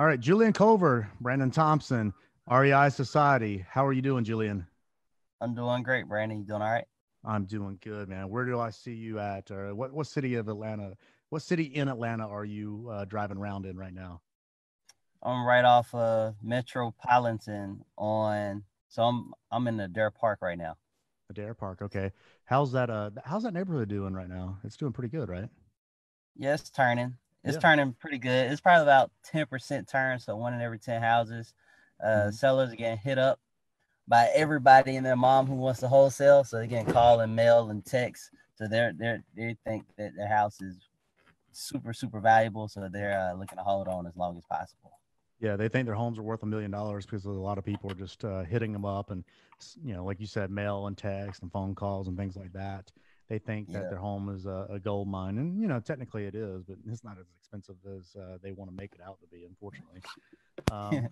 All right, Julian Covard, Brandon Thompson, REI Society. How are you doing, Julian? I'm doing great, Brandon. You doing all right? I'm doing good, man. Where do I see you at? Or what city of Atlanta? What city in Atlanta are you driving around in right now? I'm right off Metropolitan on. So I'm in the Deer Park right now. Adair Park. Okay. How's that neighborhood doing right now? It's doing pretty good, right? Yeah, it's turning. It's Yeah. turning pretty good. It's probably about 10% turn, so one in every 10 houses. Mhm. Sellers are getting hit up by everybody and their mom who wants to wholesale, so they're getting call and mail and text. So they think that their house is super valuable, so they're looking to hold on as long as possible. Yeah, they think their homes are worth $1 million because a lot of people are just hitting them up and, like you said, mail and text and phone calls and things like that. They think that Yeah. their home is a gold mine, and technically it is, but it's not as expensive as they want to make it out to be, unfortunately. Um,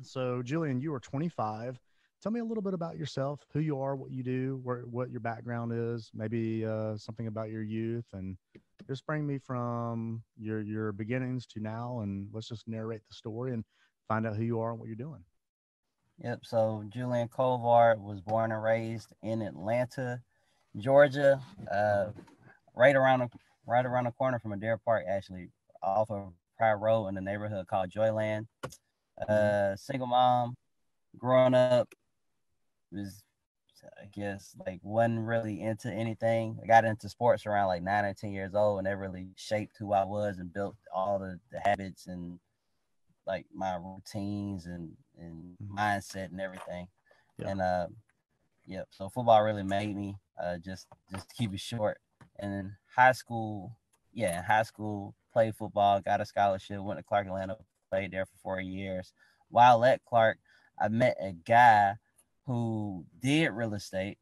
so, Julian, you are 25. Tell me a little bit about yourself, who you are, what you do, what your background is, maybe something about your youth, and just bring me from your beginnings to now, and let's just narrate the story and find out who you are and what you're doing. Yep. So Julian Covard was born and raised in Atlanta, Georgia, right around the right around the corner from Adair Park, actually, off of Pride Road in a neighborhood called Joyland. Mm-hmm. Single mom, growing up was, I guess, like wasn't really into anything. I got into sports around like 9 or 10 years old, and that really shaped who I was and built all the habits and like my routines and Mm-hmm. mindset and everything. Yeah. And yep. So football really made me just to keep it short. And then high school, yeah, in high school played football, got a scholarship, went to Clark Atlanta, played there for 4 years. While at Clark, I met a guy who did real estate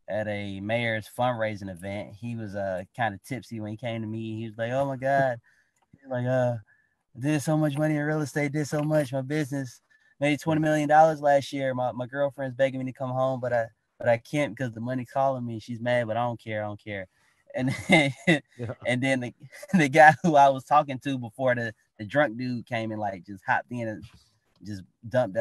at a mayor's fundraising event. He was kind of tipsy when he came to me. He was like, "Oh my God," he's like, did so much money in real estate, did so much. My business made Yeah. $20 million last year. My girlfriend's begging me to come home, but I can't because the money's calling me. She's mad, but I don't care. I don't care. And then, Yeah. and then the guy who I was talking to before the drunk dude came and like just hopped in and just dumped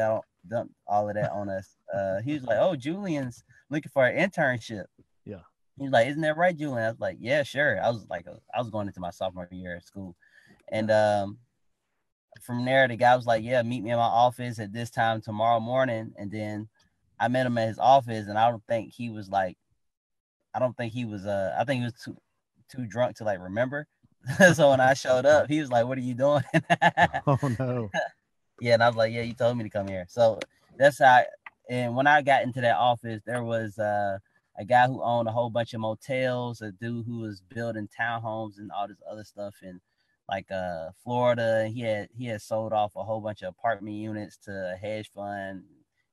all of that on us. He was like, "Oh, Julian's looking for an internship." Yeah. He's like, "Isn't that right, Julian?" I was like, "Yeah, sure." I was going into my sophomore year of school, Yeah. and from there, the guy was like, "Yeah, meet me in my office at this time tomorrow morning." And then I met him at his office, and I don't think he was. I think he was too drunk to like remember. So when I showed up, he was like, "What are you doing?" Oh no. Yeah, and I was like, "Yeah, you told me to come here." So that's how. And when I got into that office, there was a guy who owned a whole bunch of motels, a dude who was building townhomes and all this other stuff in like Florida. He had sold off a whole bunch of apartment units to a hedge fund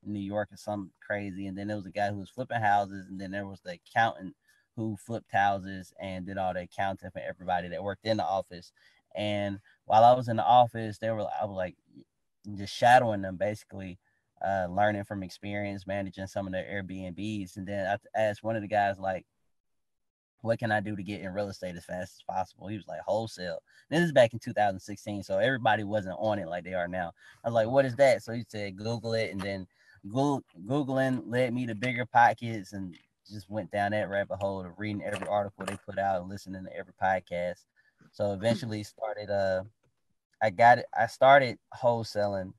in New York or something crazy. And then there was a guy who was flipping houses, and then there was the accountant who flipped houses and did all the accounting for everybody that worked in the office. And while I was in the office, I was like just shadowing them basically, learning from experience, managing some of their Airbnbs. And then I asked one of the guys, like, what can I do to get in real estate as fast as possible? He was like, wholesale. This is back in 2016, so everybody wasn't on it like they are now. I was like, what is that? So he said, Google it. And then Googling led me to Bigger Pockets and just went down that rabbit hole of reading every article they put out and listening to every podcast. So eventually started I started wholesaling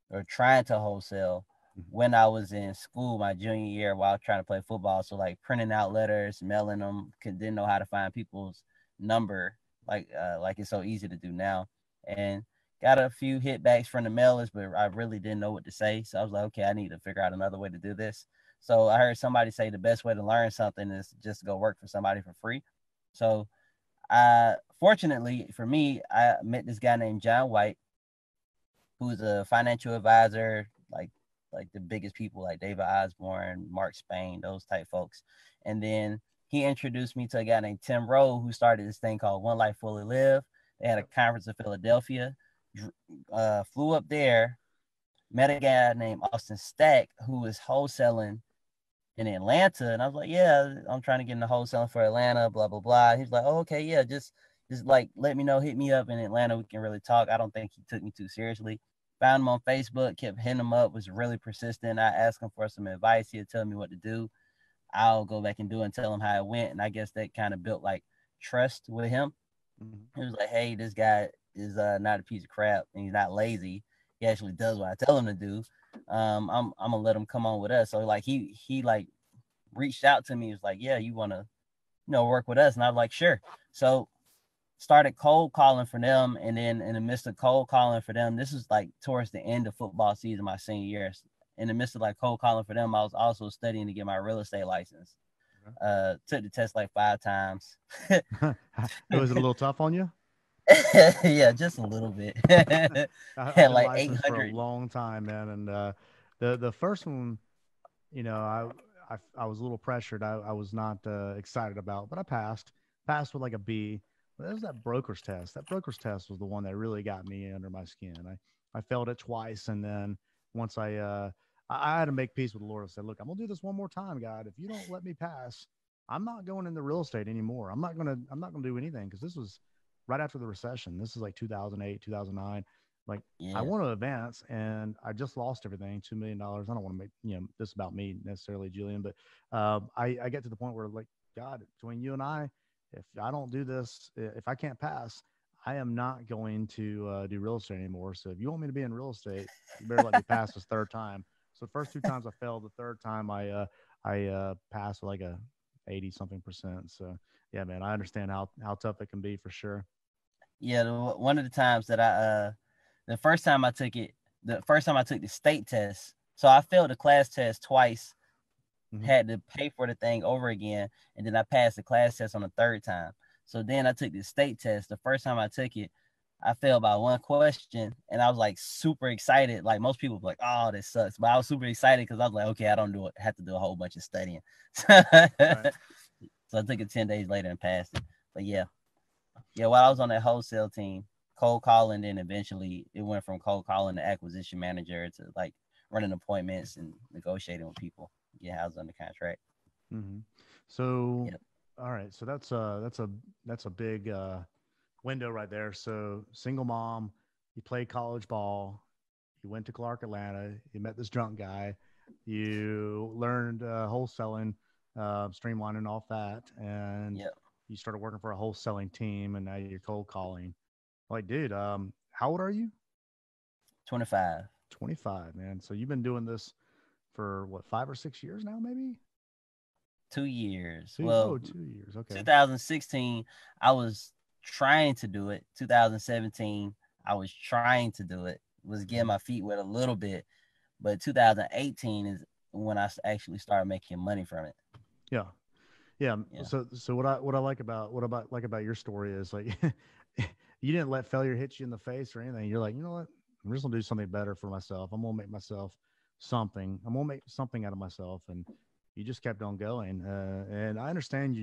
or trying to wholesale Mhm. when I was in school my junior year while trying to play football. So like printing out letters, mailing them, didn't know how to find people's number like it's so easy to do now. And got a few hitbacks from the mailers, but I really didn't know what to say. So I was like, okay, I need to figure out another way to do this. So I heard somebody say the best way to learn something is just go work for somebody for free. So fortunately for me, I met this guy named John White, who's a financial advisor, like the biggest people like David Osborne, Mark Spain, those type folks. And then he introduced me to a guy named Tim Rowe who started this thing called One Life Fully Live. They had a Yep. conference in Philadelphia, flew up there, met a guy named Austin Stack who was wholesaling in Atlanta, and I was like, yeah, I'm trying to get into wholesaling for Atlanta, blah blah blah. He's like, oh, okay, yeah, just just like let me know, hit me up in Atlanta. We can really talk. I don't think he took me too seriously. Found him on Facebook, kept hitting him up, was really persistent. I asked him for some advice. He'd tell me what to do. I'll go back and do it and tell him how it went. And I guess that kind of built like trust with him. Mm-hmm. He was like, hey, this guy is not a piece of crap and he's not lazy. He actually does what I tell him to do. I'm gonna let him come on with us. So like he like reached out to me. He was like, yeah, you wanna work with us? And I was like, sure. So started cold calling for them, and then in the midst of cold calling for them, this was like towards the end of football season, my senior year. In the midst of like cold calling for them, I was also studying to get my real estate license. Took the test like 5 times. Was it a little tough on you? Yeah, just a little bit. I've Had been like licensed for a 800. long time, man, and the first one, I was a little pressured. I was not excited about, but I passed with like a B. But it was that broker's test. That broker's test was the one that really got me under my skin. I failed it twice, and then once I had to make peace with the Lord. I said, look, I'm gonna do this one more time, God. If you don't let me pass, I'm not going into real estate anymore. I'm not gonna do anything, because this was right after the recession. This is like 2008, 2009. Like, I Yeah. want to advance, and I just lost everything, $2 million. I don't want to make this about me necessarily, Julian, but I get to the point where, like, God, between you and I, if I don't do this, if I can't pass, I am not going to do real estate anymore. So if you want me to be in real estate, you better let me pass this third time. So the first 2 times I failed. The third time I passed with like a 80 something percent. So yeah, man, I understand how tough it can be for sure. Yeah, one of the times that the first time I took it, the first time I took the state test, so I failed the class test twice, Mm-hmm. had to pay for the thing over again, and then I passed the class test on the third time. So then I took the state test. The first time I took it, I failed by one question, and I was like super excited. Like most people were like, "Oh, this sucks," but I was super excited because I was like, "Okay, I don't do it. Have to do a whole bunch of studying." Right. So I took it 10 days later and passed it. But yeah. While I was on that wholesale team, cold calling, then eventually it went from cold calling to acquisition manager to like running appointments and negotiating with people, get houses under contract. Mm-hmm. So, Yep. all right. So that's a big window right there. So single mom, you played college ball, you went to Clark, Atlanta, you met this drunk guy, you learned wholesaling, streamlining off that, and Yep. you started working for a wholesaling team, and now you're cold calling. Like, dude, how old are you? 25. 25, man. So you've been doing this for what, 5 or 6 years now, maybe? 2 years. Two, Well, oh, 2 years. Okay. 2016, I was trying to do it. 2017, I was trying to do it. Was getting Mm-hmm. my feet wet a little bit, but 2018 is when I actually started making money from it. Yeah. Yeah. Yeah. So what I like about your story is, like, you didn't let failure hit you in the face or anything. You're like, you know what? I'm just gonna do something better for myself. I'm gonna make myself something. I'm gonna make something out of myself, and you just kept on going. And I understand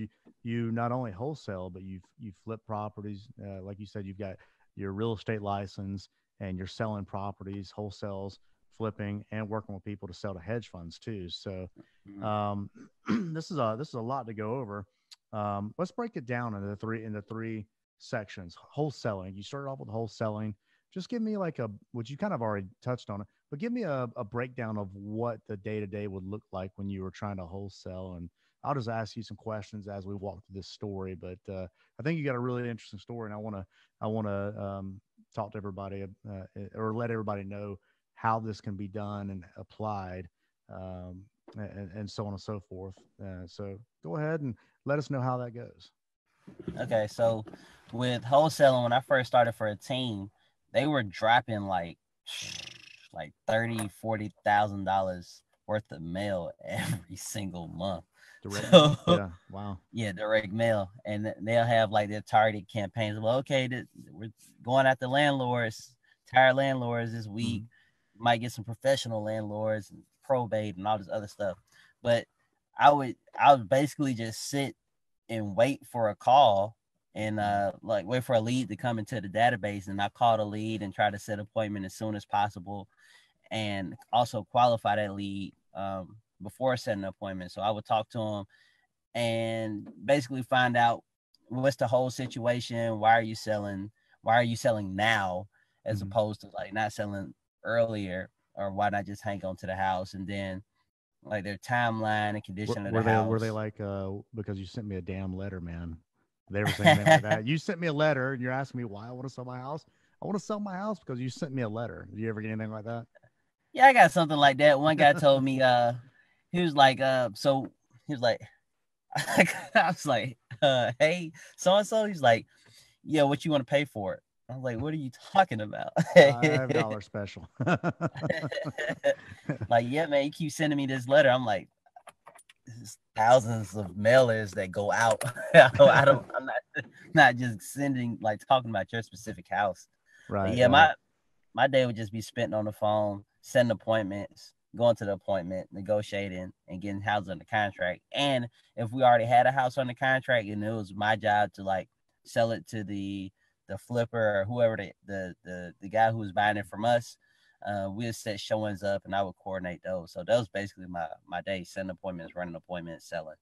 you not only wholesale, but you flip properties. Like you said, you've got your real estate license, and you're selling properties, wholesales, flipping, and working with people to sell to hedge funds too. So Mhm. um, this is a lot to go over. Let's break it down into three sections. Wholesaling. You started off with wholesaling. Just give me like which you kind of already touched on it, but give me a breakdown of what the day to day would look like when you were trying to wholesale. And I'll just ask you some questions as we walk through this story. But I think you got a really interesting story, and I want to talk to everybody, or let everybody know how this can be done and applied. Um, and so on and so forth. So go ahead and let us know how that goes. Okay, so with wholesaling, when I first started for a team, they were dropping like 30, $40,000 worth of mail every single month. Direct So mail. Yeah. Wow. yeah, direct mail, and they'll have like their target campaigns. Well, okay, we're going after landlords, tired landlords this week. Mm-hmm. Might get some professional landlords and probate and all this other stuff. But I would basically just sit and wait for a call and like wait for a lead to come into the database, and I call the lead and try to set an appointment as soon as possible, and also qualify that lead before setting an appointment. So I would talk to them and basically find out what's the whole situation? Why are you selling? Why are you selling now as opposed to like not selling earlier? Or why not just hang on to the house? And then like their timeline and condition of the house. Were they like, because you sent me a damn letter, man? They were saying anything like that? You sent me a letter and you're asking me why I want to sell my house. I want to sell my house because you sent me a letter. Did you ever get anything like that? Yeah, I got something like that. One guy told me, he was like, so he was like, I was like, hey, so and so. He's like, yeah, what you want to pay for it? I was like, what are you talking about? $5 special. Like, yeah, man, you keep sending me this letter. I'm like, thousands of mailers that go out. I'm not just sending, like, talking about your specific house. Right. But yeah, right. my day would just be spent on the phone, setting appointments, going to the appointment, negotiating, and getting houses under contract. And if we already had a house under contract, and it was my job to like sell it to the flipper or whoever the guy who was buying it from us, we'd set showings up and I would coordinate those. So that was basically my day: setting appointments, running appointments, selling.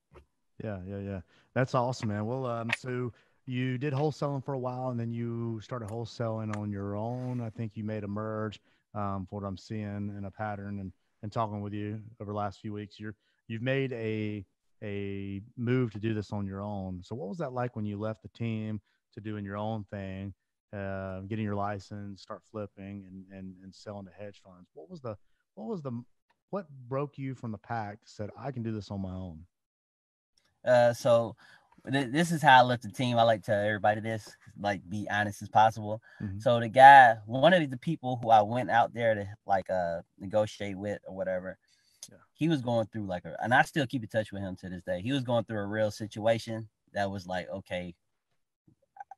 Yeah. That's awesome, man. Well, so you did wholesaling for a while, and then you started wholesaling on your own. I think you made a merge, for what I'm seeing in a pattern and talking with you over the last few weeks. You've made a move to do this on your own. So what was that like when you left the team to doing your own thing, getting your license, start flipping and selling to hedge funds? What broke you from the pack that said I can do this on my own? So this is how I left the team. I like to tell everybody this, like be honest as possible. Mm-hmm. So the guy, one of the people who I went out there to like negotiate with or whatever, he was going through like and I still keep in touch with him to this day. He was going through a real situation that was like, okay,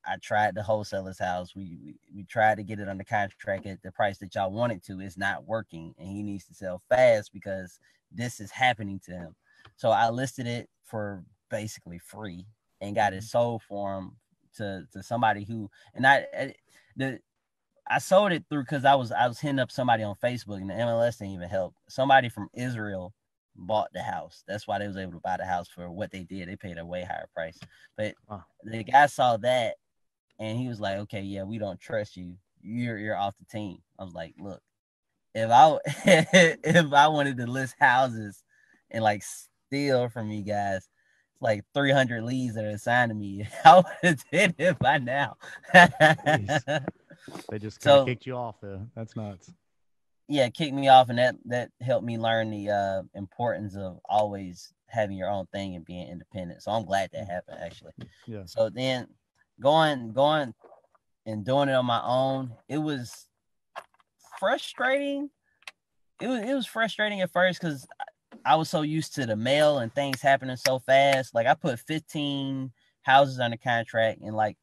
I tried to wholesale his house. We tried to get it under contract at the price that y'all wanted to. It's not working, and he needs to sell fast because this is happening to him. So I listed it for basically free and got it sold for him to somebody who, and I sold it through because I was hitting up somebody on Facebook, and the MLS didn't even help. Somebody from Israel bought the house. That's why they was able to buy the house for what they did. They paid a way higher price. But the guy saw that and he was like, okay, yeah, we don't trust you. You're off the team. I was like, look, if I if I wanted to list houses and like steal from you guys, it's like 300 leads that are assigned to me. I would have did it by now. They just kind of kicked you off though. That's nuts. Yeah, kicked me off, and that helped me learn the importance of always having your own thing and being independent. So I'm glad that happened actually. Yeah. So then going and doing it on my own, it was frustrating. It was frustrating at first because I was so used to the mail and things happening so fast. Like I put 15 houses under contract in like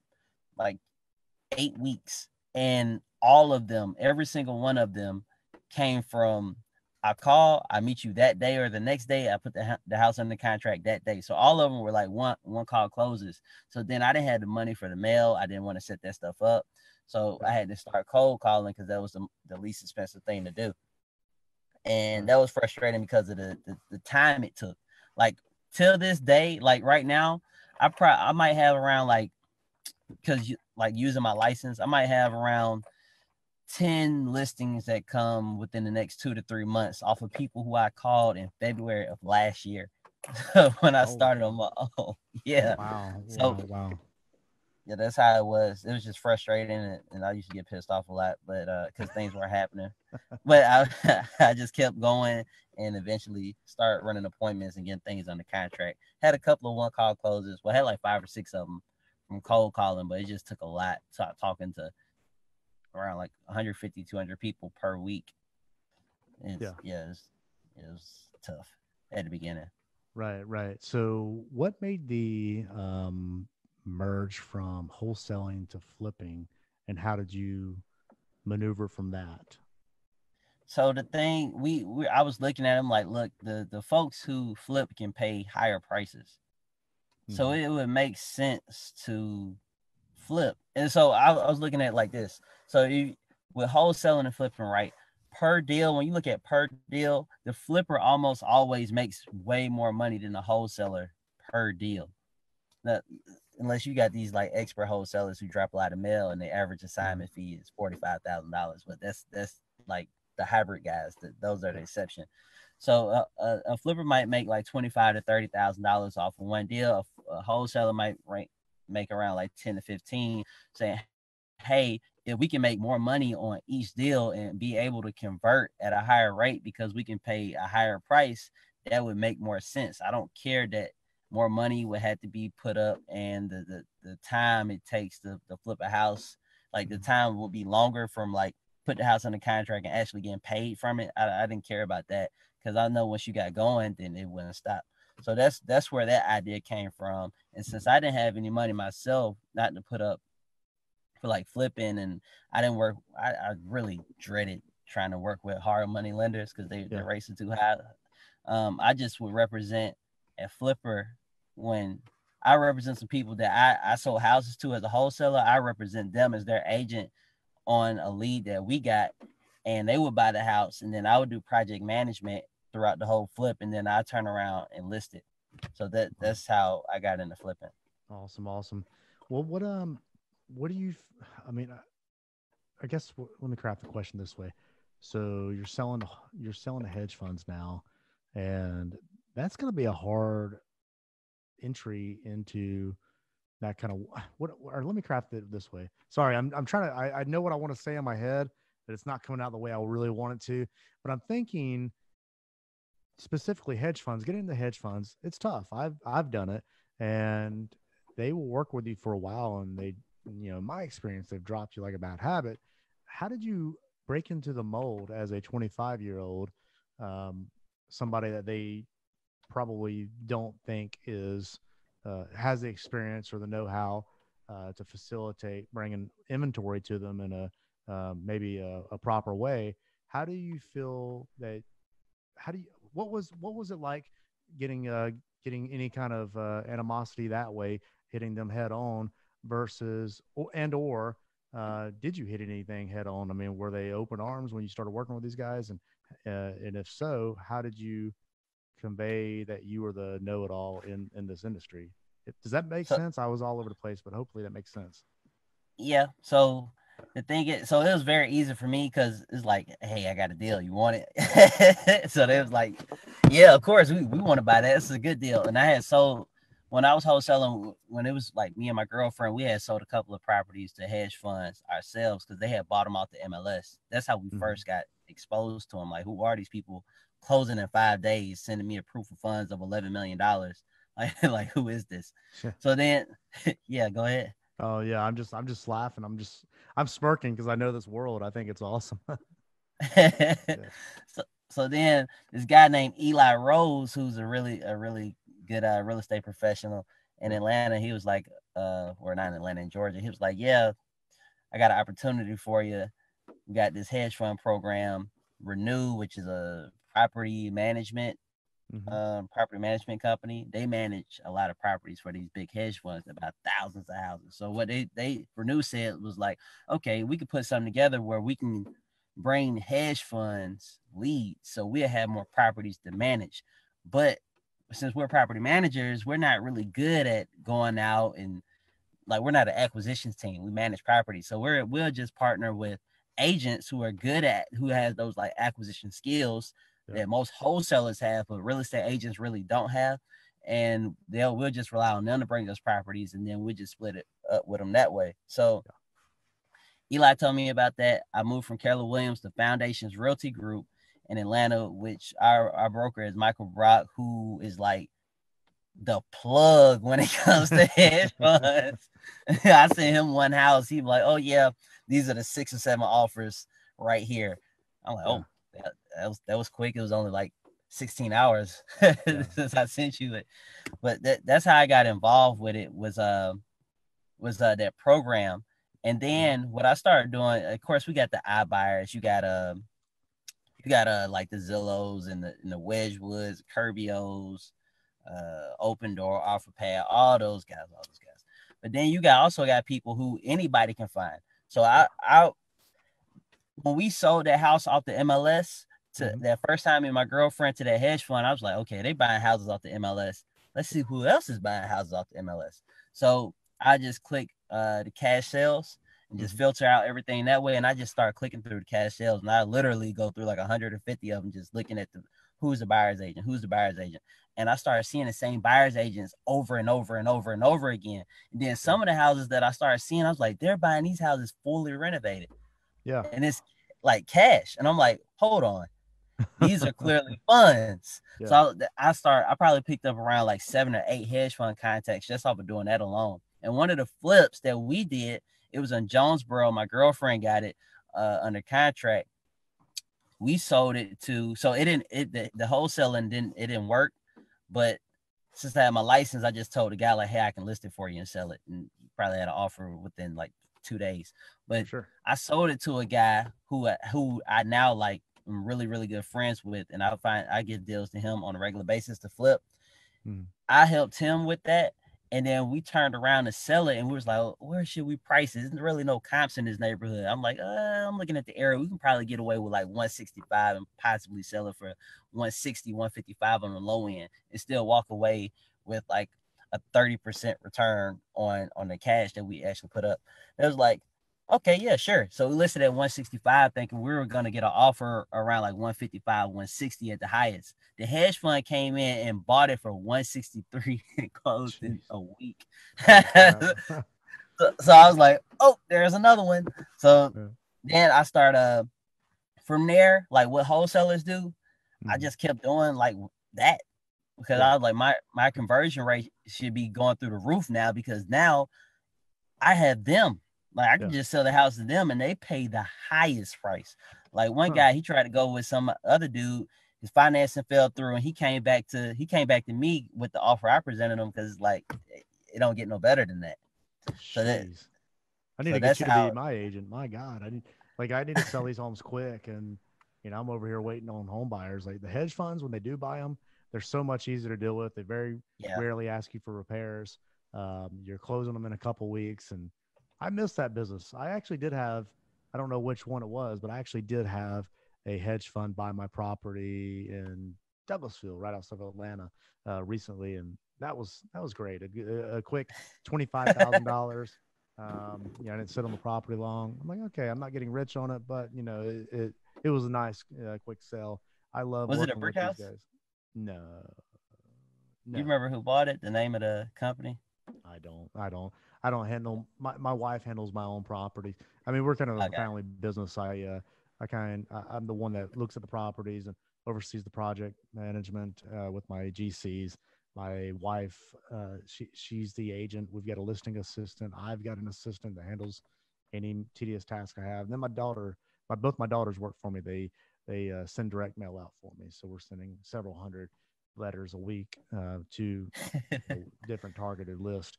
8 weeks, and all of them, every single one of them, came from I call, I meet you that day or the next day. I put the house under contract that day. So all of them were like one call closes. So then I didn't have the money for the mail. I didn't want to set that stuff up. So I had to start cold calling because that was the least expensive thing to do. And that was frustrating because of the time it took. Like till this day, like right now, I might have around like, because like using my license, I might have around 10 listings that come within the next 2 to 3 months off of people who I called in February of last year when I started on my own. Yeah. Wow. So wow. Yeah, that's how it was. It was just frustrating, and I used to get pissed off a lot, but because things weren't happening. But I just kept going and eventually start running appointments and getting things under contract. Had a couple of one call closes. Well, I had like 5 or 6 of them from cold calling, but it just took a lot talking to around like 150, 200 people per week. It was tough at the beginning. Right. So what made the merge from wholesaling to flipping, and how did you maneuver from that? So the thing I was looking at them like, look, the folks who flip can pay higher prices. So it would make sense to flip. And so I was looking at it like this. So with wholesaling and flipping, right, per deal, when you look at per deal, the flipper almost always makes way more money than the wholesaler per deal. Now, unless you got these like expert wholesalers who drop a lot of mail and the average assignment fee is $45,000. But that's like the hybrid guys. Those are the exception. So a flipper might make like $25,000 to $30,000 off of one deal. A wholesaler might make around like 10 to 15, saying, hey, if we can make more money on each deal and be able to convert at a higher rate because we can pay a higher price, that would make more sense. I don't care that more money would have to be put up and the time it takes to flip a house, like the time will be longer from like put the house under contract and actually getting paid from it. I didn't care about that because I know once you got going, then it wouldn't stop. So that's where that idea came from. And since I didn't have any money myself, not to put up for like flipping, and I didn't work, I really dreaded trying to work with hard money lenders because the rates are too high. I just would represent a flipper when I represent some people that I sold houses to as a wholesaler. I represent them as their agent on a lead that we got, and they would buy the house, and then I would do project management throughout the whole flip, and then I turn around and list it. So that's how I got into flipping. Awesome. Well, what do you? I mean, I guess let me craft the question this way. So you're selling to hedge funds now, and that's going to be a hard entry into that kind of or let me craft it this way. Sorry, I'm trying to, I know what I want to say in my head, but it's not coming out the way I really want it to. But I'm thinking specifically hedge funds, getting into hedge funds, it's tough. I've done it, and they will work with you for a while, and they, in my experience, they've dropped you like a bad habit. How did you break into the mold as a 25-year-old, somebody that they probably don't think has the experience or the know-how to facilitate bringing inventory to them in a maybe a proper way? How do you feel that? What was it like getting any kind of animosity that way, hitting them head on versus or did you hit anything head on? I mean, were they open arms when you started working with these guys, and if so, how did you convey that you were the know-it-all in this industry? Does that make sense? I was all over the place, but hopefully that makes sense. Yeah. So the thing is, so it was very easy for me because it's like, hey, I got a deal. You want it? So they was like, yeah, of course, we want to buy that. It's a good deal. And I had sold, when I was wholesaling, when it was like me and my girlfriend, we had sold a couple of properties to hedge funds ourselves because they had bought them out the MLS. That's how we first got exposed to them. Like, who are these people closing in 5 days, sending me a proof of funds of $11 million? Like who is this? So then, yeah, go ahead. Oh yeah, I'm just laughing. I'm smirking because I know this world. I think it's awesome. Yeah. So then this guy named Eli Rose, who's a really good real estate professional in Atlanta, he was like, or not in Atlanta, in Georgia. He was like, yeah, I got an opportunity for you. We got this hedge fund program, Renew, which is a property management company. They manage a lot of properties for these big hedge funds, about thousands of houses. So what they Renew said was like, okay, we could put something together where we can bring hedge funds leads, so we'll have more properties to manage. But since we're property managers, we're not really good at going out and, like, we're not an acquisitions team. We manage property, so we'll just partner with agents who are good at, who has those like acquisition skills that most wholesalers have, but real estate agents really don't have. And we'll just rely on them to bring those properties, and then we'll just split it up with them that way. So Eli told me about that. I moved from Keller Williams to Foundations Realty Group in Atlanta, which our broker is Michael Brock, who is like the plug when it comes to hedge funds. I sent him one house. He was like, oh yeah, these are the 6 or 7 offers right here. I'm like, oh, that was quick. It was only like 16 hours since I sent you it. But that's how I got involved with it, was that program. And then what I started doing, of course, we got the iBuyers. You got like the Zillows and the Wedgewoods, Curbios, Open Door, OfferPad, all those guys. But then you also got people who anybody can find. So I when we sold that house off the MLS to that first time, and my girlfriend to that hedge fund, I was like, okay, they buying houses off the MLS. Let's see who else is buying houses off the MLS. So I just click the cash sales and just filter out everything that way. And I just start clicking through the cash sales. And I literally go through like 150 of them, just looking at who's the buyer's agent, who's the buyer's agent. And I started seeing the same buyer's agents over and over and over and over again. And then some of the houses that I started seeing, I was like, they're buying these houses fully renovated. Yeah. And it's like cash. And I'm like, hold on. These are clearly funds. Yeah. So I probably picked up around like 7 or 8 hedge fund contacts just off of doing that alone. And one of the flips that we did, it was in Jonesboro. My girlfriend got it under contract. We sold it to, so the wholesaling didn't work. But since I had my license, I just told the guy like, hey, I can list it for you and sell it. And probably had an offer within like 2 days. But sure. I sold it to a guy who I now like I'm really, really good friends with, and I give deals to him on a regular basis to flip. I helped him with that, and then we turned around to sell it, and we was like, where should we price it? There's really no comps in this neighborhood. I'm like, I'm looking at the area. We can probably get away with like 165 and possibly sell it for 160, 155 on the low end, and still walk away with like a 30% return on the cash that we actually put up. It was like, okay, yeah, sure. So we listed at 165, thinking we were going to get an offer around like 155, 160 at the highest. The hedge fund came in and bought it for 163 and closed in a week. So I was like, oh, there's another one. So then I started from there, like what wholesalers do, I just kept doing like that because I was like, my conversion rate should be going through the roof now because now I have them. Like I can just sell the house to them and they pay the highest price. Like one guy, he tried to go with some other dude, his financing fell through, and he came back to me with the offer I presented him because like it don't get no better than that. So I need to get you to be my agent. My God, I need to sell these homes quick, and I'm over here waiting on home buyers. Like the hedge funds, when they do buy them, they're so much easier to deal with. They very rarely ask you for repairs. You're closing them in a couple weeks, and I miss that business. I actually did have, I don't know which one it was, but I actually did have a hedge fund buy my property in Douglasville, right outside of Atlanta, recently, and that was great. A quick $25,000. I didn't sit on the property long. I'm like, okay, I'm not getting rich on it, but it was a nice, quick sale. I love. Was it a brick house? These guys. No. You remember who bought it? The name of the company? I don't handle my wife handles my own property. I mean, we're kind of a family business. I'm the one that looks at the properties and oversees the project management with my GCs. My wife, she's the agent. We've got a listing assistant. I've got an assistant that handles any tedious task I have. And then both my daughters work for me. They send direct mail out for me. So we're sending several hundred letters a week to different targeted lists.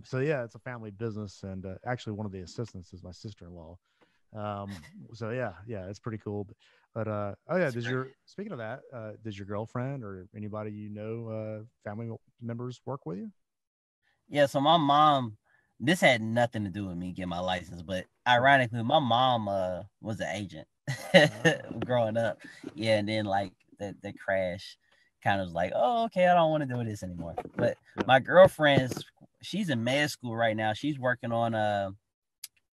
So yeah, it's a family business, and actually one of the assistants is my sister-in-law. So yeah, it's pretty cool. But speaking of that, does your girlfriend or anybody family members work with you? Yeah, so my mom, this had nothing to do with me getting my license, but ironically, my mom was an agent growing up. Yeah, and then like the crash kind of was like, oh, okay, I don't want to do this anymore. But my girlfriend's, she's in med school right now. She's working on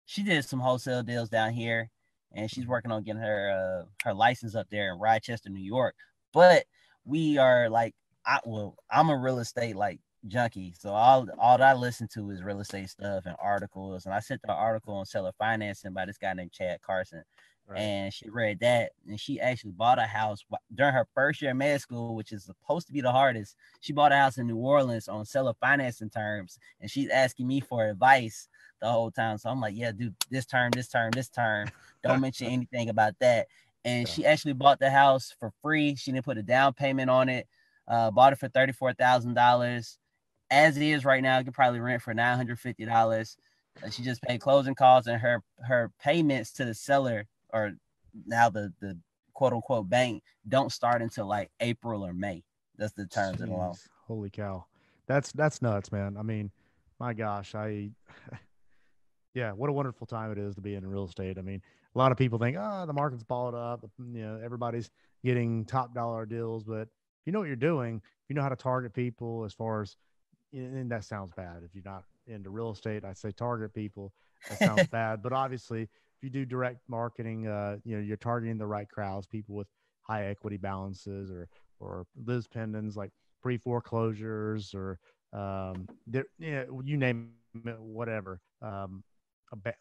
she did some wholesale deals down here, and she's working on getting her license up there in Rochester, New York. But we are like, I'm a real estate like junkie, so all that I listen to is real estate stuff and articles. And I sent her an article on seller financing by this guy named Chad Carson. Right. And she read that, and she actually bought a house during her first year of med school, which is supposed to be the hardest. She bought a house in New Orleans on seller financing terms, and she's asking me for advice the whole time. So I'm like, yeah, dude, this term. Don't mention anything about that. And she actually bought the house for free. She didn't put a down payment on it. Bought it for $34,000. As it is right now, you can probably rent for $950. She just paid closing costs, and her payments to the seller, or now the quote unquote bank, don't start until like April or May. That's the terms of the loan. Holy cow. That's nuts, man. I mean, my gosh, yeah, what a wonderful time it is to be in real estate. I mean, a lot of people think, the market's balled up. Everybody's getting top dollar deals, but if you know what you're doing, if you know how to target people as far as, and that sounds bad if you're not into real estate, I say target people. That sounds bad, but obviously, if you do direct marketing, you're targeting the right crowds, people with high equity balances or Liz Pendens, like pre foreclosures or you name it, whatever.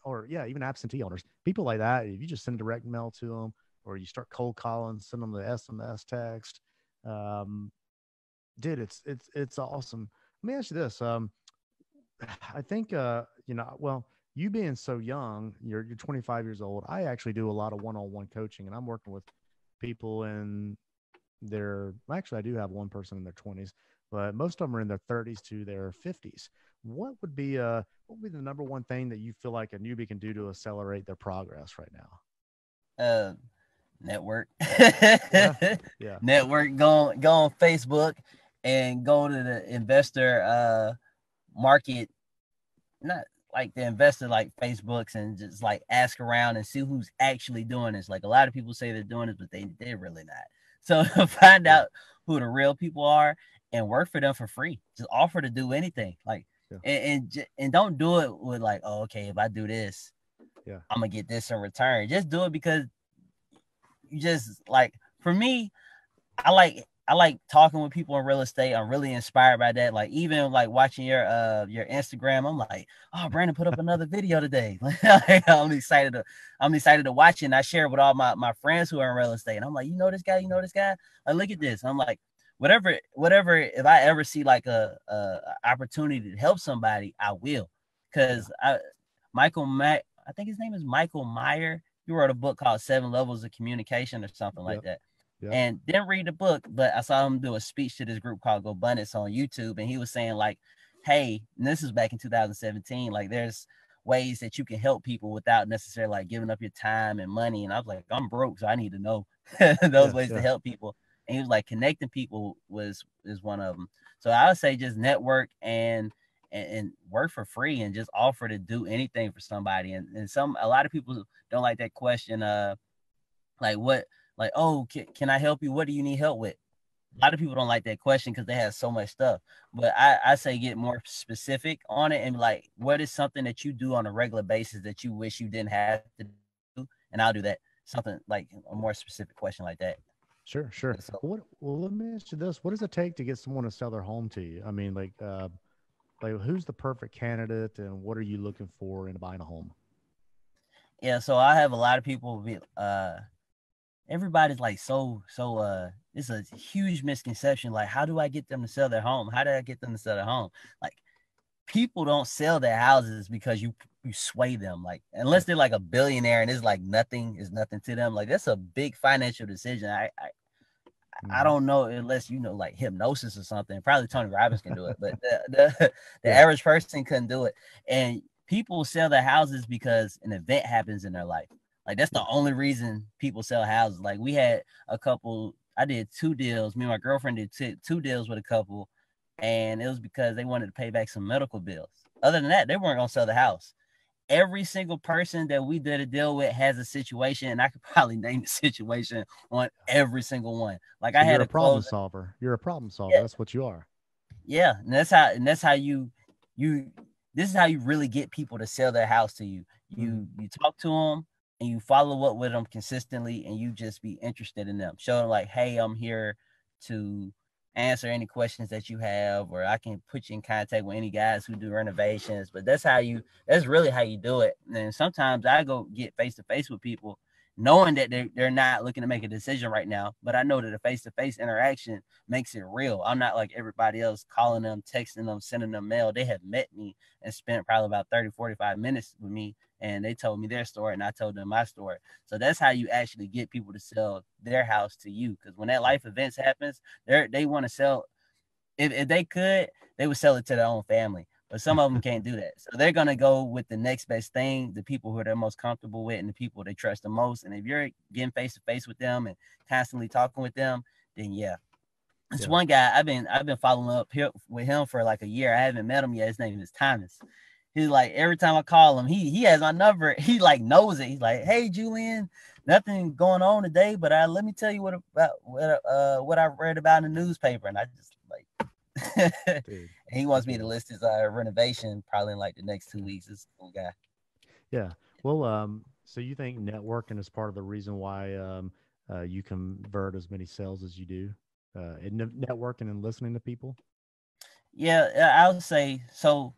Or even absentee owners, people like that. If you just send direct mail to them, or you start cold calling, send them the SMS text, um, dude, it's awesome. Let me ask you this. I think well, you being so young, you're 25 years old. I actually do a lot of one-on-one coaching, and I'm working with people in actually, I do have one person in their 20s, but most of them are in their 30s to their 50s. What would be the number one thing that you feel like a newbie can do to accelerate their progress right now? Network. Yeah, yeah, Network. Go on Facebook and go to the investor market, not like the investor like Facebooks, and just like ask around and see who's actually doing this. Like a lot of people say they're doing this, but they're really not. So find yeah, out who the real people are and work for them for free. Just offer to do anything. Like yeah, and don't do it with like, oh, okay, if I do this, yeah, I'm gonna get this in return. Just do it because you just like, for me, I like talking with people in real estate. I'm really inspired by that. Like even like watching your Instagram, I'm like, oh, Brandon put up another video today. I'm excited to watch it. And I share it with all my friends who are in real estate. And I'm like, you know this guy, Like, look at this. I'm like, whatever. If I ever see like a opportunity to help somebody, I will. yeah, Because I think his name is Michael Meyer. He wrote a book called Seven Levels of Communication or something like yeah, that, yeah, and didn't read the book, but I saw him do a speech to this group called Go Abundance on YouTube. And he was saying like, hey, and this is back in 2017, like there's ways that you can help people without necessarily like giving up your time and money. And I was like, I'm broke, so I need to know those yeah, ways to yeah, help people. And he was like, connecting people is one of them. So I would say just network and work for free and just offer to do anything for somebody. And a lot of people don't like that question, like what, like, oh, can I help you? What do you need help with? A lot of people don't like that question because they have so much stuff. But I say get more specific on it and like, what is something that you do on a regular basis that you wish you didn't have to do? And I'll do that. Something like a more specific question like that. sure, sure. So Well, let me ask you this: what does it take to get someone to sell their home to you? I mean, like who's the perfect candidate, and what are you looking for in buying a home? yeah, so I have a lot of people be everybody's like it's a huge misconception. Like, how do I get them to sell their home? How do I get them to sell their home? Like, people don't sell their houses because you sway them. Like, unless Yeah, they're like a billionaire and it's like nothing is nothing to them. Like, that's a big financial decision. I hmm, don't know, unless you know like hypnosis or something. Probably Tony Robbins can do it, but the yeah, average person couldn't do it. And people sell their houses because an event happens in their life. Like, that's the yeah, only reason people sell houses. Like, we had a couple. I did 2 deals. Me and my girlfriend did two deals with a couple, and it was because they wanted to pay back some medical bills. Other than that, they weren't gonna sell the house. Every single person that we did a deal with has a situation, and I could probably name the situation on every single one. Like, so I you're had a a problem close. solver. You're a problem solver. Yeah, That's what you are. yeah, and that's how you this is how you really get people to sell their house to you. Hmm. You talk to them and you follow up with them consistently, and you just be interested in them. Show them like, hey, I'm here to answer any questions that you have, or I can put you in contact with any guys who do renovations. But that's really how you do it. And sometimes I go get face to face with people knowing that they're not looking to make a decision right now, but I know that a face to face interaction makes it real. I'm not like everybody else calling them, texting them, sending them mail. They have met me and spent probably about 30, 45 minutes with me, and they told me their story and I told them my story. So that's how you actually get people to sell their house to you. Because when that Yeah, life events happens, they want to sell. If they could, they would sell it to their own family. But some of them can't do that. So they're going to go with the next best thing, the people who they're most comfortable with and the people they trust the most. And if you're getting face to face with them and constantly talking with them, then yeah. It's yeah. one guy I've been following up here with him for like a year. I haven't met him yet. His name is Thomas. He's like, every time I call him, he has my number. He like knows it. He's like, hey Julian, nothing going on today, but let me tell you what I read about in the newspaper. And I just like Dude, He that's wants me to cool. list his renovation probably in like the next 2 weeks. This cool guy. Yeah. Well, so you think networking is part of the reason why you convert as many sales as you do, in networking and listening to people? Yeah, I would say so.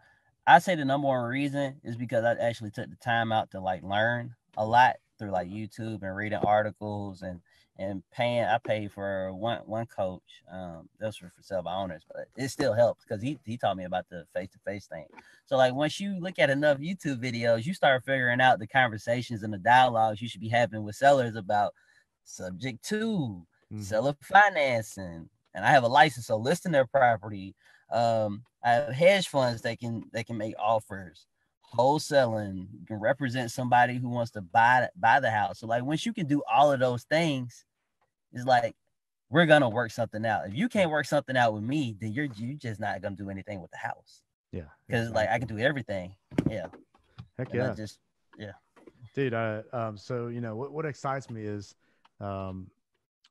I'd say the number one reason is because I actually took the time out to like learn a lot through like YouTube and reading articles and paying. I paid for one coach. Those were for self owners, but it still helps because he taught me about the face to face thing. So like once you look at enough YouTube videos, you start figuring out the conversations and the dialogues you should be having with sellers about subject to Hmm. seller financing. And I have a license, so listing their property. I have hedge funds that can make offers, wholesaling. You can represent somebody who wants to buy the house. So like once you can do all of those things, it's like we're gonna work something out. If you Yeah. can't work something out with me, then you just not gonna do anything with the house. Yeah. Because like I can Exactly. do everything. Yeah. Heck And I yeah. just yeah. Dude, so what excites me is, um,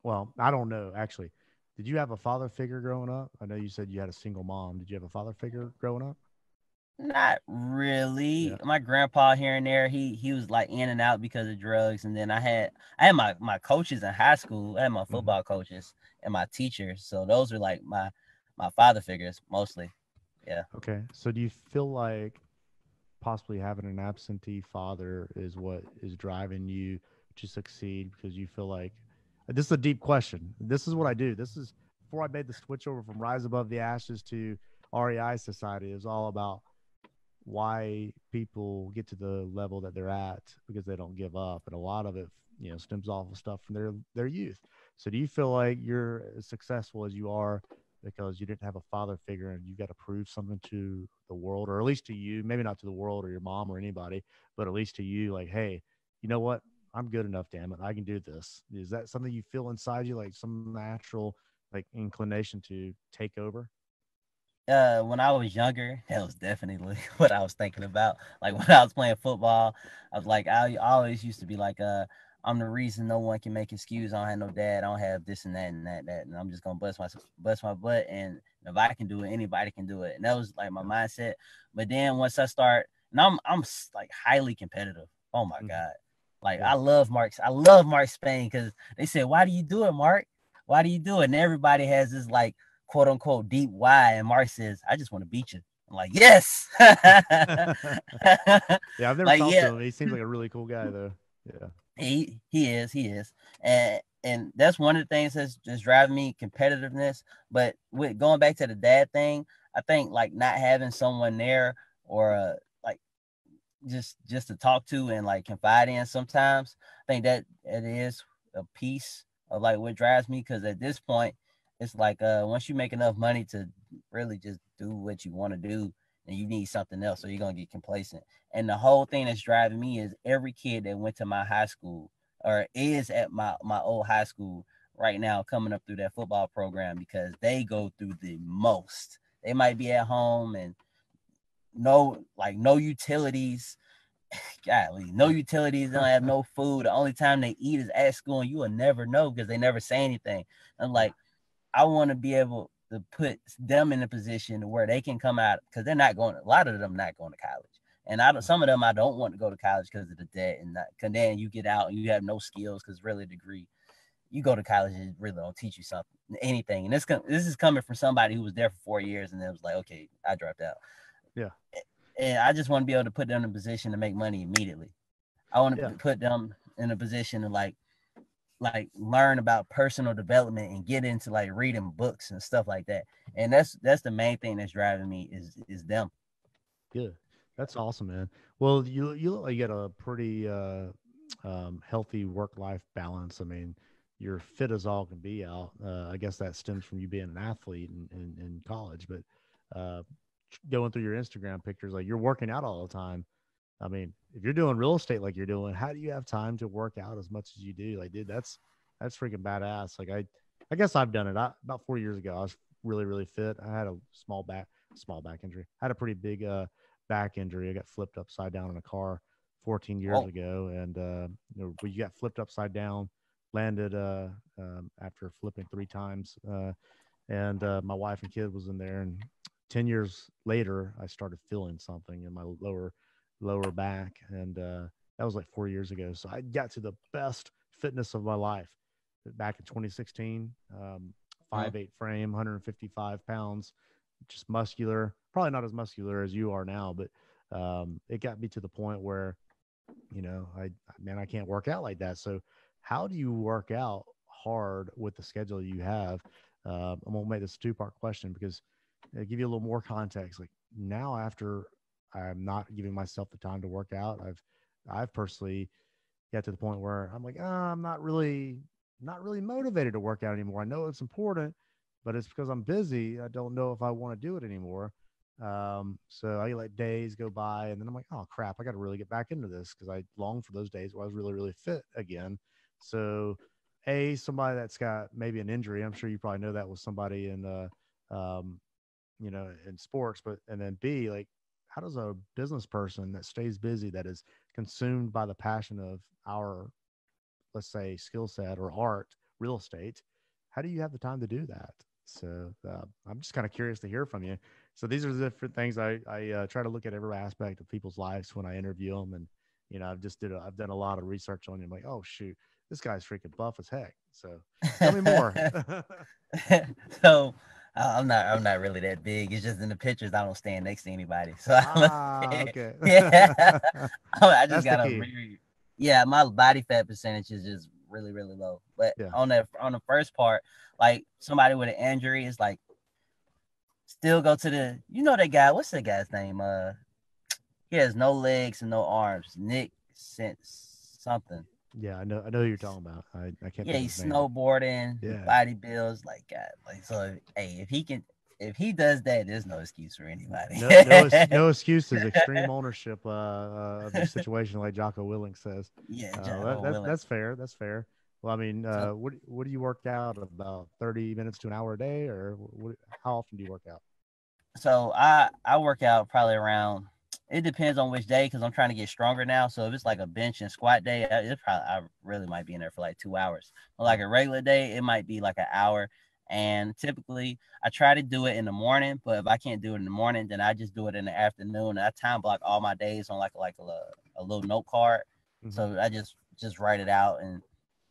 well, I don't know actually. Did you have a father figure growing up? I know you said you had a single mom. Did you have a father figure growing up? Not really. Yeah. My grandpa here and there, he was like in and out because of drugs. And then I had my coaches in high school. I had my Hmm. football coaches and my teachers. So those are like my father figures mostly. Yeah. Okay. So do you feel like possibly having an absentee father is what is driving you to succeed because you feel like this is a deep question. This is what I do. This is before I made the switch over from Rise Above the Ashes to REI Society is all about why people get to the level that they're at because they don't give up, and a lot of it stems off of stuff from their youth. So do you feel like you're as successful as you are because you didn't have a father figure and you got to prove something to the world, or at least to you, maybe not to the world or your mom or anybody, but at least to you, like, hey, you know what, I'm good enough, damn it, I can do this? Is that something you feel inside you, like some natural like inclination to take over? When I was younger, that was definitely what I was thinking about. Like when I was playing football, I was like, I always used to be like, I'm the reason no one can make excuse. I don't have no dad. I don't have this and that and that, and I'm just gonna bust my butt. And if I can do it, anybody can do it. And that was like my Yeah. mindset. But then once I start, and I'm like highly competitive. Oh my Hmm. god, like Yeah. I love Mark Spain because they said, why do you do it, Mark? Why do you do it? And everybody has this like quote unquote deep why. And Mark says, I just want to beat you. I'm like, yes. Yeah, I've never Like, talked to yeah, him. He seems like a really cool guy, though. Yeah. he is. And that's one of the things that's just driving me competitiveness. But with going back to the dad thing, I think like not having someone there or like just to talk to and like confide in sometimes, I think that it is a piece of like what drives me because at this point it's like once you make enough money to really just do what you want to do and you need something else, so you're gonna get complacent. And the whole thing that's driving me is every kid that went to my high school or is at my old high school right now coming up through that football program because they go through the most. They might be at home and no utilities. Golly, no utilities. They don't have no food. The only time they eat is at school, and you will never know because they never say anything. I'm Yeah. like, I want to be able to put them in a position where they can come out because they're not going. A lot of them not going to college, and Yeah. some of them I don't want to go to college because of the debt, and cause then you get out and you have no skills because really a degree. You go to college and really don't teach you something, anything. And this is coming from somebody who was there for 4 years and then was like, okay, I dropped out. Yeah. And I just want to be able to put them in a position to make money immediately. I want Yeah. to put them in a position to like learn about personal development and get into like reading books and stuff like that. And that's the main thing that's driving me is them. Good. That's awesome, man. Well, you look like you got a pretty healthy work life balance. I mean, you're fit as all can be out. I guess that stems from you being an athlete in college, but uh, going through your Instagram pictures, like you're working out all the time. I mean, if you're doing real estate like you're doing, how do you have time to work out as much as you do? Like, dude, that's freaking badass. Like, I guess I've done it. About 4 years ago, I was really fit. I had a small back injury. I had a pretty big back injury. I got flipped upside down in a car 14 years Oh, ago, and when you got flipped upside down, landed after flipping 3 times. and my wife and kid was in there. And 10 years later, I started feeling something in my lower back, and that was like 4 years ago. So I got to the best fitness of my life back in 2016. 5'8" frame, 155 pounds, just muscular. Probably not as muscular as you are now, but it got me to the point where, I can't work out like that. So how do you work out hard with the schedule you have? I'm gonna make this a two-part question because it'll give you a little more context. Like now, after I'm not giving myself the time to work out, I've personally got to the point where I'm like, I'm not really motivated to work out anymore. I know it's important, but it's because I'm busy. I don't know if I want to do it anymore. So I let days go by, and then I'm like, oh crap, I got to really get back into this because I long for those days where I was really, really fit again. So, somebody that's got maybe an injury, I'm sure you probably know that was somebody in, in sports, but and then B, like, how does a business person that stays busy, that is consumed by the passion of our, let's say, skill set or art, real estate, how do you have the time to do that? So I'm just kind of curious to hear from you. So these are the different things I try to look at every aspect of people's lives when I interview them, and I've done a lot of research on you. I'm like, oh shoot, this guy's freaking buff as heck. So tell me more. So I'm not really that big. It's just in the pictures I don't stand next to anybody. So Okay. yeah, I just That's the got a key. yeah. My body fat percentage is just really really low. But Yeah. on the first part, like somebody with an injury is like still go to that guy. What's that guy's name? He has no legs and no arms. Nick Sense something. Yeah, I know who you're talking about. I can't Yeah, think of his he's name, but snowboarding, yeah. body builds like God. Like so, hey, if he does that, there's no excuse for anybody. No excuses. Extreme ownership of your situation, like Jocko Willink says. Yeah, Jocko Willing. That's fair. That's fair. Well, I mean, So what do you work out about 30 minutes to an hour a day, or how often do you work out? so I work out probably around. It depends on which day because I'm trying to get stronger now. So if it's like a bench and squat day, I really might be in there for like 2 hours. But like Wow. a regular day, it might be like an hour. And typically, I try to do it in the morning. But if I can't do it in the morning, then I just do it in the afternoon. And I time block all my days on a little note card. Hmm. So I just write it out, and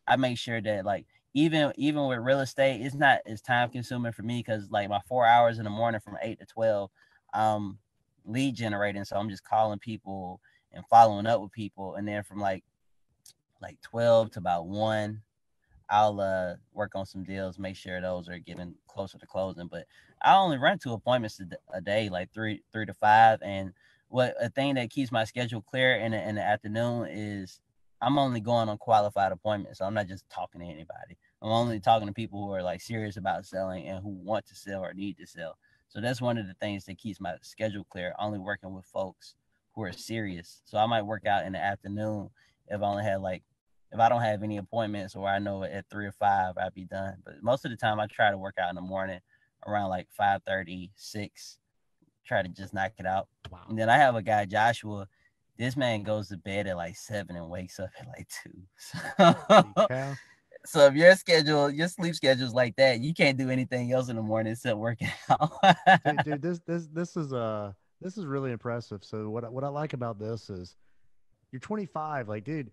I make sure that like even with real estate, it's not as time consuming for me because like my 4 hours in the morning from 8 to 12, um, lead generating. So I'm just calling people and following up with people, and then from like 12 to about 1, I'll work on some deals, make sure those are getting closer to closing. But I only run 2 appointments a day, like three to five. And what a thing that keeps my schedule clear in the afternoon is I'm only going on qualified appointments. So I'm not just talking to anybody. I'm only talking to people who are like serious about selling and who want to sell or need to sell. So that's one of the things that keeps my schedule clear. Only working with folks who are serious. So I might work out in the afternoon if I only had like if I don't have any appointments or I know at 3 or 5 I'll be done. But most of the time I try to work out in the morning around like 5:30, 6. Try to just knock it out. Wow. And then I have a guy, Joshua. This man goes to bed at like 7 and wakes up at like 2. Holy So, cow. so if your sleep schedule is like that, you can't do anything else in the morning except working out. Dude, this is really impressive. So what I like about this is you're 25. Like, dude,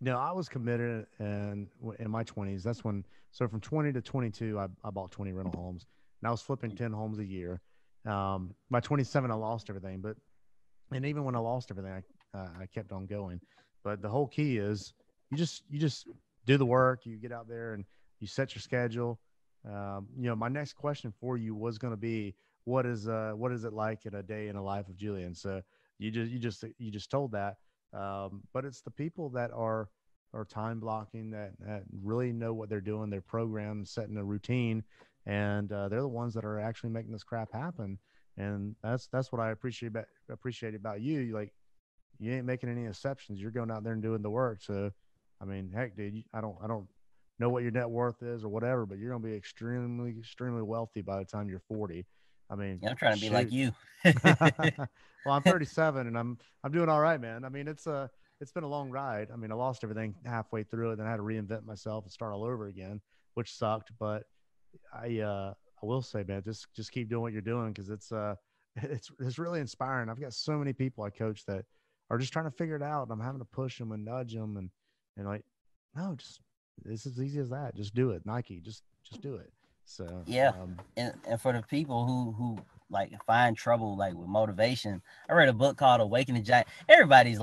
no, I was committed in my 20s. That's when, so from 20 to 22, I bought 20 rental homes, and I was flipping 10 homes a year. By 27, I lost everything, and even when I lost everything, I kept on going. But the whole key is you just do the work. You get out there and you set your schedule. My next question for you was going to be what is it like in a day in the life of Julian? So you just told that, but it's the people that are time blocking, that really know what they're doing. They're programmed, setting a routine, and they're the ones that are actually making this crap happen. And that's what I appreciate about you. You ain't making any exceptions. You're going out there and doing the work. So, I mean, heck, dude, I don't know what your net worth is or whatever, but you're gonna be extremely, extremely wealthy by the time you're 40. I mean, Yeah, I'm trying to be like shoot. you. Well, I'm 37 and I'm doing all right, man. I mean, it's been a long ride. I mean, I lost everything halfway through it, then I had to reinvent myself and start all over again, which sucked. But I will say, man, just keep doing what you're doing because it's really inspiring. I've got so many people I coach that are just trying to figure it out. And I'm having to push them and nudge them and like, no, just it's as easy as that. Just do it, Nike. Just do it. So Yeah, and for the people who like find trouble like with motivation, I read a book called Awakening Giant. Everybody's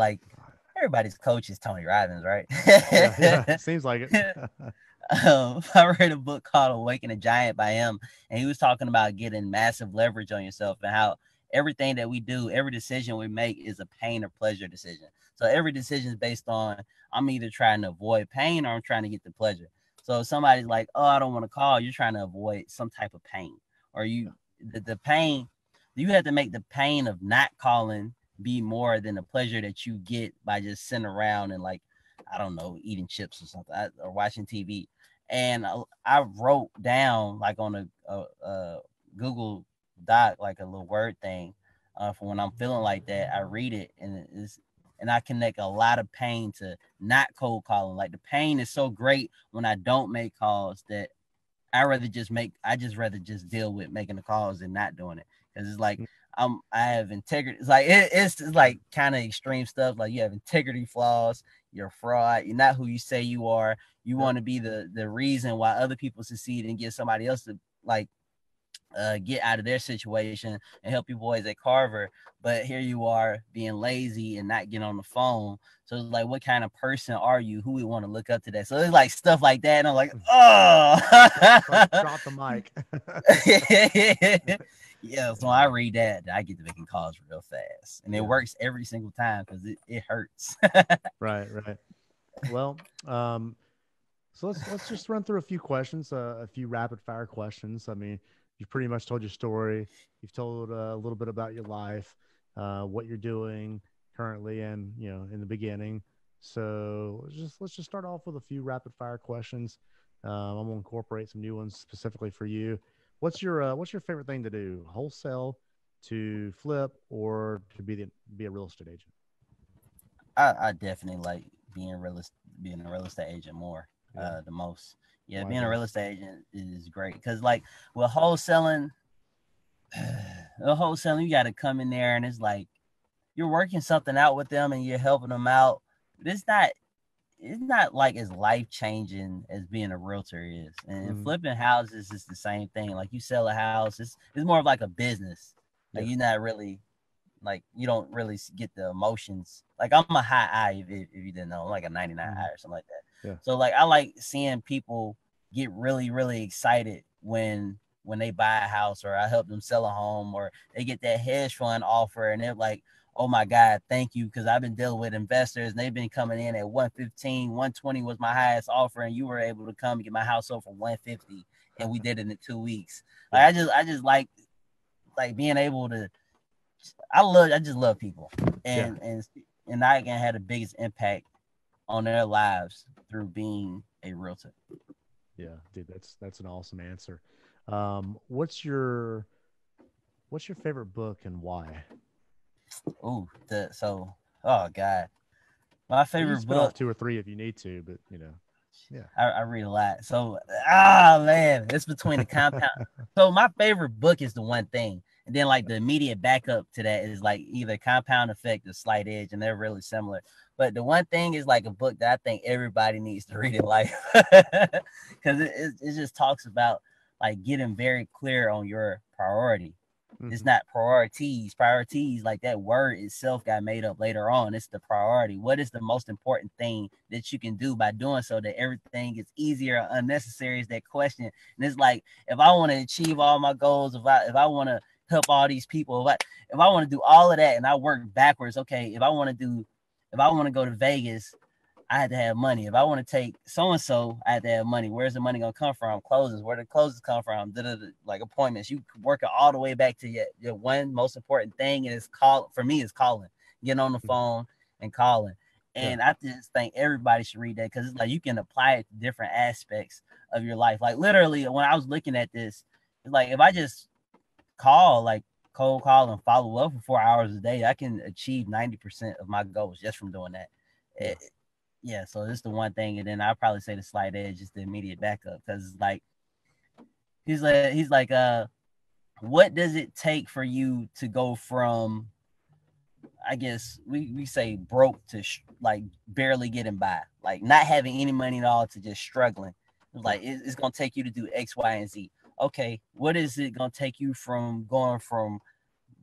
coach is Tony Robbins, right? yeah, seems like it. I read a book called Awaken a Giant by him, and he was talking about getting massive leverage on yourself and how everything that we do, every decision we make is a pain or pleasure decision. So every decision is based on I'm either trying to avoid pain or I'm trying to get the pleasure. So if somebody's like, oh, I don't want to call, you're trying to avoid some type of pain, or the pain, you have to make the pain of not calling be more than the pleasure that you get by just sitting around and like, I don't know, eating chips or something or watching TV. And I wrote down like on a Google Doc, like a little word thing for when I'm feeling like that. I read it and I connect a lot of pain to not cold calling. Like the pain is so great when I don't make calls that I just rather just deal with making the calls and not doing it. Cause it's like, I have integrity. It's like, it's like kind of extreme stuff. Like you have integrity flaws, you're a fraud. You're not who you say you are. You want to be the reason why other people succeed and get somebody else to like get out of their situation and help you boys at Carver. But here you are being lazy and not getting on the phone. So it's like, what kind of person are you? Who we want to look up to that? So it's like stuff like that. And I'm like, oh, drop the mic. Yeah, so when I read that, I get to making calls real fast. And it works every single time because it hurts. Right. Well, so let's just run through a few questions, a few rapid fire questions. I mean, you've pretty much told your story. You've told a little bit about your life, what you're doing currently, and in the beginning. So let's just start off with a few rapid fire questions. I'm gonna incorporate some new ones specifically for you. What's your favorite thing to do? Wholesale, to flip, or to be a real estate agent? I definitely like being a real estate agent more, the most. Yeah, Why being a that? real estate agent is great because like with wholesaling, you got to come in there and it's like you're working something out with them and you're helping them out. But it's not like as life changing as being a realtor is. And flipping houses is the same thing. Like you sell a house, it's more of like a business. Like you're not really like you don't really get the emotions. Like I'm a high I if you didn't know, I'm like a 99 I or something like that. Yeah. So like I like seeing people get really, really excited when they buy a house or I help them sell a home or they get that hedge fund offer and they're like, oh my God, thank you. Cause I've been dealing with investors and they've been coming in at 115, 120 was my highest offer. And you were able to come and get my house sold for 150 and we did it in 2 weeks. Like I just like being able to, I just love people and I can have the biggest impact on their lives through being a realtor. Yeah, dude, that's an awesome answer. What's your favorite book and why? Oh God, my You can favorite spit off book. 2 or 3 if you need to, but yeah. I read a lot. So man, it's between the compound. So my favorite book is The One Thing. And then like the immediate backup to that is like either Compound Effect or Slight Edge, and they're really similar. But The One Thing is like a book that I think everybody needs to read in life. Because it just talks about like getting very clear on your priority. It's not priorities. Priorities, like that word itself got made up later on. It's the priority. What is the most important thing that you can do by doing so that everything gets easier or unnecessary is that question. And it's like, if I want to achieve all my goals, if I want to help all these people, if I want to do all of that and I work backwards, okay, if I want to go to Vegas, I had to have money. If I want to take so-and-so, I had to have money. Where's the money going to come from? Closes. Where the closes come from? Like appointments. You work it all the way back to your one most important thing. And it's for me, is calling, getting on the phone and calling. And I just think everybody should read that because it's like you can apply it to different aspects of your life. Like literally when I was looking at this, it's like if I just cold call and follow up for 4 hours a day, I can achieve 90% of my goals just from doing that. So this is The One Thing, and then I'll probably say the Slight Edge is the immediate backup because it's like he's like, what does it take for you to go from, I guess we say broke to like barely getting by, like not having any money at all to just struggling. Like it's gonna take you to do X, Y, and Z. Okay, what is it gonna take you from going from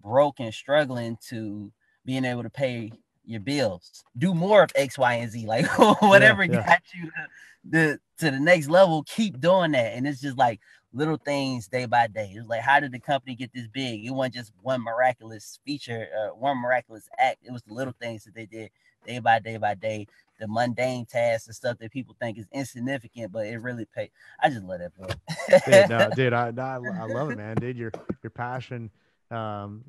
broke and struggling to being able to pay your bills? Do more of X, Y, and Z. Like whatever got you to the next level, keep doing that. And it's just like little things day by day. It's like, how did the company get this big? It wasn't just one miraculous feature, one miraculous act. It was the little things that they did day by day by day, the mundane tasks and stuff that people think is insignificant, but it really paid. I just love that book. dude, I love it, man. Dude, your passion, to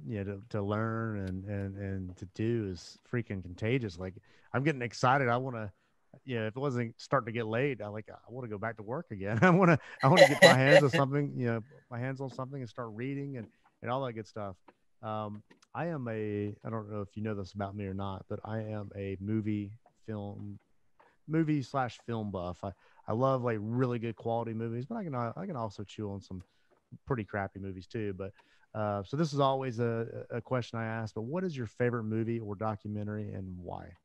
learn and to do is freaking contagious. Like, I'm getting excited. I want to, if it wasn't starting to get late, I want to go back to work again. I want to get my hands on something, and start reading and all that good stuff. I don't know if you know this about me or not, but I am a movie/film buff. I love like really good quality movies, but I can also chew on some pretty crappy movies too. But so this is always a question I ask. But what is your favorite movie or documentary and why?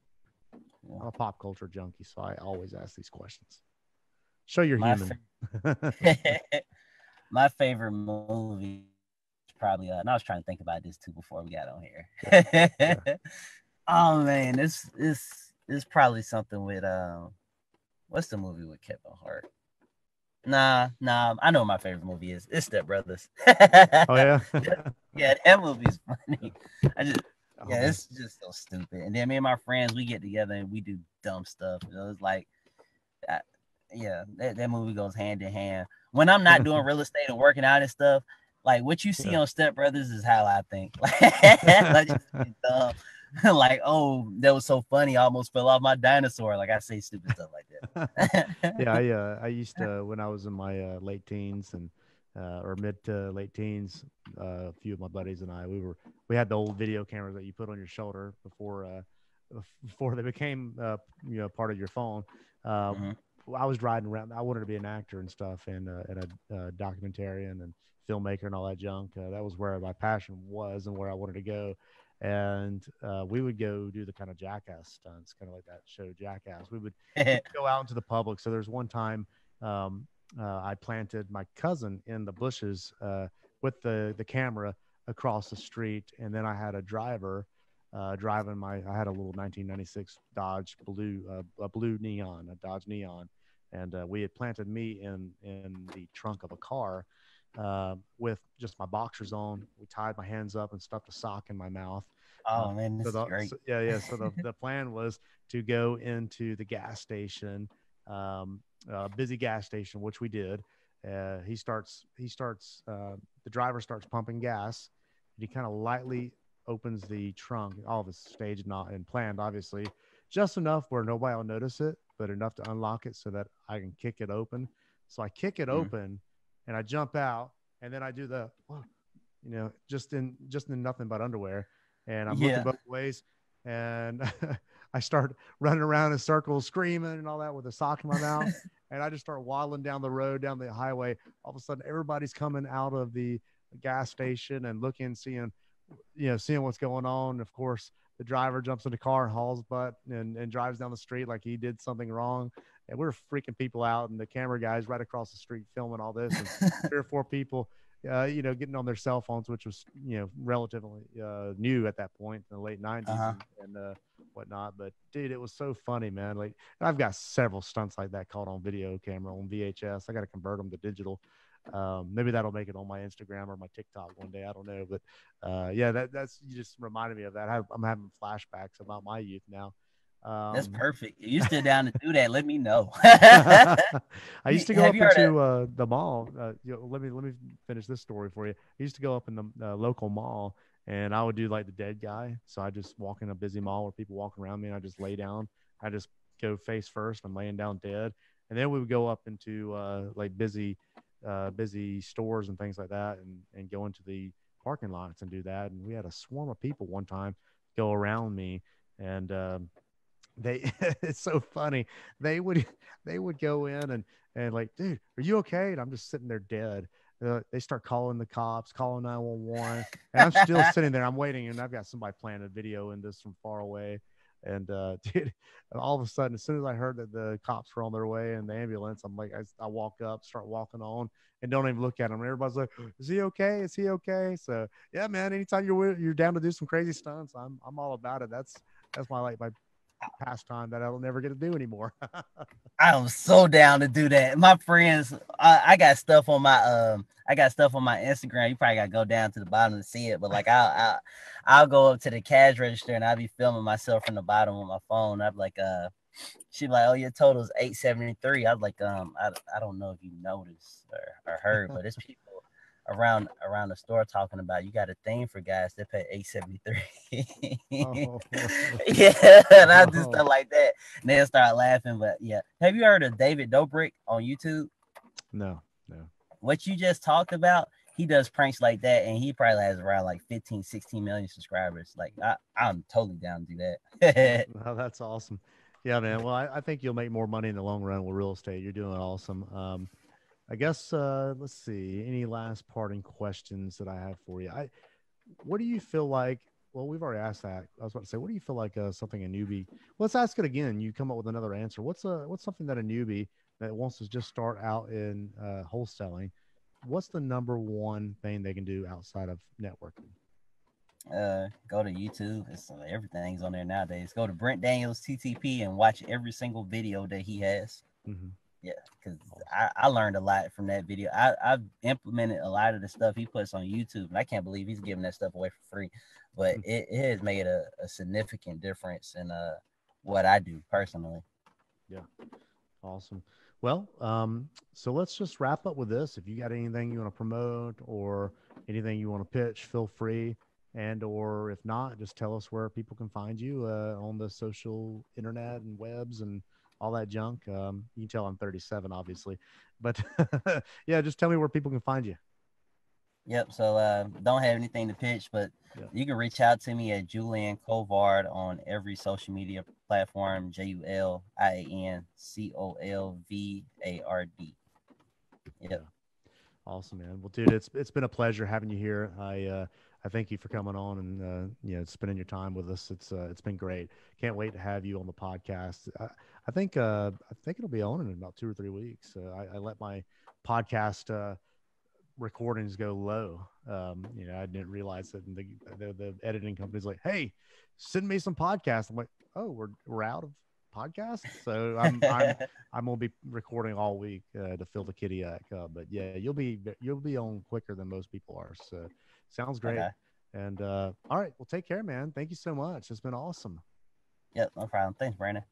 I'm a pop culture junkie, so I always ask these questions. Show you're human. My favorite movie is probably and I was trying to think about this too before we got on here. Yeah. Oh man, this is probably something with what's the movie with Kevin Hart? Nah, I know what my favorite movie is. It's Step Brothers. Oh yeah. Yeah, that movie's funny. It's just so stupid. And then me and my friends, we get together and we do dumb stuff. It's like, that movie goes hand in hand. When I'm not doing real estate and working out and stuff, like what you see on Step Brothers is how I think. Like just dumb. Like, oh, that was so funny. I almost fell off my dinosaur. Like I say stupid stuff like that. I used to, when I was in my late teens and or mid to late teens, a few of my buddies and I, we had the old video cameras that you put on your shoulder before they became part of your phone. I was riding around. I wanted to be an actor and stuff, and a documentarian and filmmaker and all that junk. That was where my passion was and where I wanted to go. And we would go do the kind of jackass stunts, kind of like that show Jackass. We would go out into the public. So there's one time I planted my cousin in the bushes with the camera across the street, and then I had a driver driving I had a little 1996 Dodge blue neon, a Dodge Neon, and we had planted me in the trunk of a car with just my boxers on. We tied my hands up and stuffed a sock in my mouth. Oh man, this is great. So the plan was to go into the gas station, busy gas station, which we did. The driver starts pumping gas, and he kind of lightly opens the trunk. All of it's staged and planned, obviously, just enough where nobody will notice it, but enough to unlock it so that I can kick it open. So I kick it open, and I jump out, and then I do the, just in nothing but underwear, and I'm looking both ways, and I start running around in circles, screaming and all that with a sock in my mouth, and I just start waddling down the road, down the highway. All of a sudden, everybody's coming out of the gas station and looking, seeing what's going on. Of course, the driver jumps in the car and hauls butt and drives down the street like he did something wrong. And we're freaking people out, and the camera guys right across the street filming all this, and 3 or 4 people, getting on their cell phones, which was, relatively new at that point in the late 90s and whatnot. But dude, it was so funny, man. Like, I've got several stunts like that caught on video camera, on VHS. I got to convert them to digital. Maybe that'll make it on my Instagram or my TikTok one day. I don't know, but that's, you just reminded me of that. I'm having flashbacks about my youth now. That's perfect. If you're still down to do that, let me know. I used to go up into the mall. Let me finish this story for you. I used to go up in the local mall, and I would do like the dead guy. So I just walk in a busy mall where people walk around me, and I just lay down. I just go face first. I'm laying down dead, and then we would go up into like busy stores and things like that, and go into the parking lots and do that. And we had a swarm of people one time go around me, and it's so funny. They would go in and like, dude, are you okay? And I'm just sitting there dead. They start calling the cops, calling 911, and I'm still sitting there. I'm waiting, and I've got somebody playing a video in this from far away. And dude, all of a sudden, as soon as I heard that the cops were on their way and the ambulance, I'm like, I walk up, start walking on, and don't even look at them. And everybody's like, "Is he okay? Is he okay?" So yeah, man. Anytime you're down to do some crazy stunts, I'm all about it. That's my pastime that I'll never get to do anymore. I'm so down to do that. My friends, I got stuff on my I got stuff on my Instagram. You probably gotta go down to the bottom to see it. But like I'll go up to the cash register and I'll be filming myself from the bottom with my phone. I'm like she be like, "Oh, your total is 873." I'm like, I don't know if you noticed or heard, but it's people around the store talking about you got a thing for guys that pay 873. Oh, Yeah, and I do oh, stuff like that. And they'll start laughing. But yeah. Have you heard of David Dobrik on YouTube? no, no. What you just talked about, he does pranks like that, and he probably has around like 15, 16 million subscribers. Like I'm totally down to do that. Oh, that's awesome. Yeah, man. Well, I think you'll make more money in the long run with real estate. You're doing awesome. I guess let's see. Any last parting questions that I have for you? What do you feel like? Well, we've already asked that. I was about to say, what do you feel like something a newbie? Let's ask it again. You come up with another answer. What's something that a newbie that wants to just start out in wholesaling? What's the number one thing they can do outside of networking? Go to YouTube. Everything's on there nowadays. Go to Brent Daniels TTP and watch every single video that he has. Mm-hmm. Yeah, because Awesome. I learned a lot from that video. I've implemented a lot of the stuff he puts on YouTube, and I can't believe he's giving that stuff away for free. But it has made a significant difference in what I do personally. Yeah. Awesome. Well, so let's just wrap up with this. If you got anything you want to promote or anything you want to pitch, feel free. And or if not, just tell us where people can find you on the social internet and webs and all that junk. You can tell I'm 37, obviously, but yeah, just tell me where people can find you. Yep. So don't have anything to pitch, but Yeah. you can reach out to me at Julian Covard on every social media platform. JulianColvard. Yeah. Yep. Awesome, man. Well, dude, it's been a pleasure having you here. I thank you for coming on and spending your time with us. It's been great. Can't wait to have you on the podcast. I think it'll be on in about 2 or 3 weeks. I let my podcast recordings go low. I didn't realize that the editing company's like, "Hey, send me some podcasts." I'm like, "Oh, we're out of podcasts." So I'm gonna be recording all week to fill the kitty up. But yeah, you'll be on quicker than most people are. So sounds great. Okay. And all right, well, take care, man. Thank you so much. It's been awesome. Yep. No problem. Thanks, Brandon.